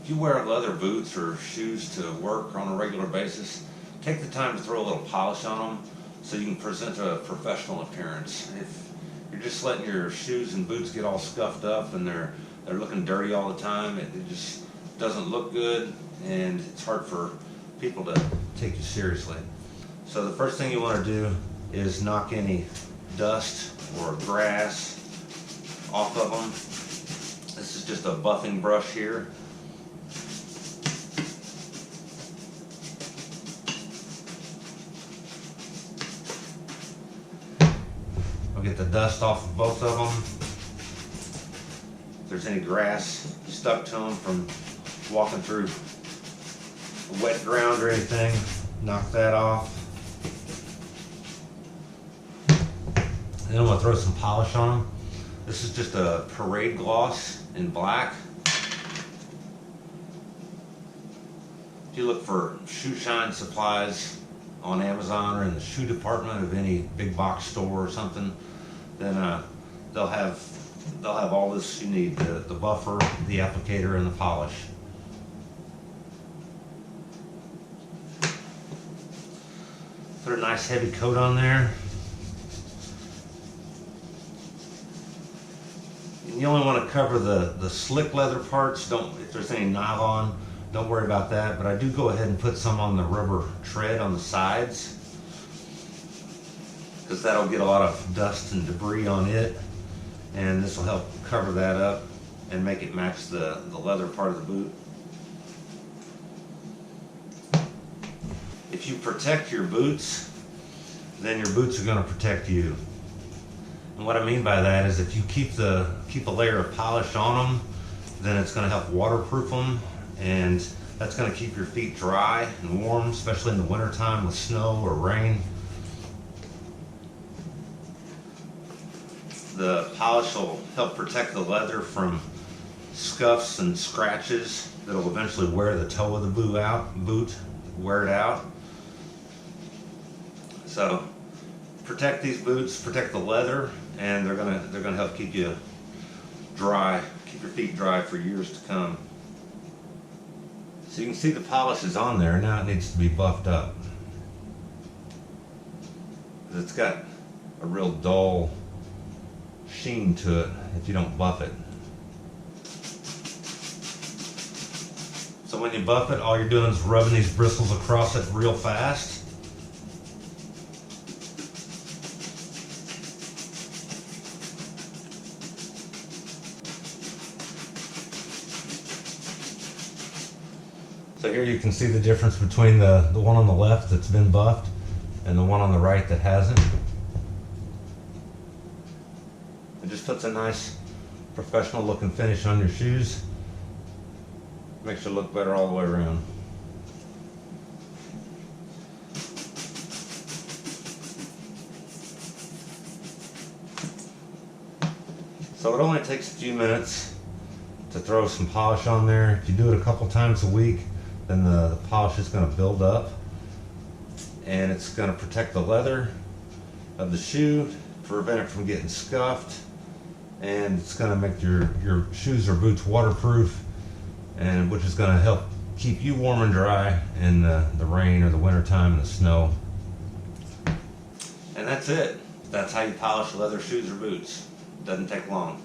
If you wear leather boots or shoes to work on a regular basis, take the time to throw a little polish on them so you can present a professional appearance. If you're just letting your shoes and boots get all scuffed up and they're looking dirty all the time, it just doesn't look good, and it's hard for people to take you seriously. So the first thing you want to do is knock any dust or grass off of them. This is just a buffing brush here. I'll get the dust off of both of them. If there's any grass stuck to them from walking through wet ground or anything, knock that off. Then I'm going to throw some polish on them. This is just a Parade gloss in black. If you look for shoe shine supplies on Amazon or in the shoe department of any big box store or something, then they'll have all this you need: the buffer, the applicator, and the polish. Put a nice heavy coat on there. And you only want to cover the slick leather parts. If there's any nylon, don't worry about that. But I do go ahead and put some on the rubber tread on the sides, because that'll get a lot of dust and debris on it, and this will help cover that up and make it match the leather part of the boot. If you protect your boots, then your boots are going to protect you. And what I mean by that is, if you keep a layer of polish on them, then it's going to help waterproof them, and that's going to keep your feet dry and warm, especially in the wintertime with snow or rain. The polish will help protect the leather from scuffs and scratches that will eventually wear the toe of the boot, wear it out. So protect these boots, protect the leather, and they're gonna help keep you dry, keep your feet dry for years to come. So you can see the polish is on there. Now it needs to be buffed up, because it's got a real dull sheen to it if you don't buff it. So when you buff it, all you're doing is rubbing these bristles across it real fast. So here you can see the difference between the one on the left that's been buffed and the one on the right that hasn't. It just puts a nice professional looking finish on your shoes. Makes you look better all the way around. So it only takes a few minutes to throw some polish on there. If you do it a couple times a week, then the polish is going to build up, and it's going to protect the leather of the shoe, prevent it from getting scuffed, and it's going to make your shoes or boots waterproof, and which is going to help keep you warm and dry in the rain or the winter time and the snow. And that's it. That's how you polish leather shoes or boots. It doesn't take long.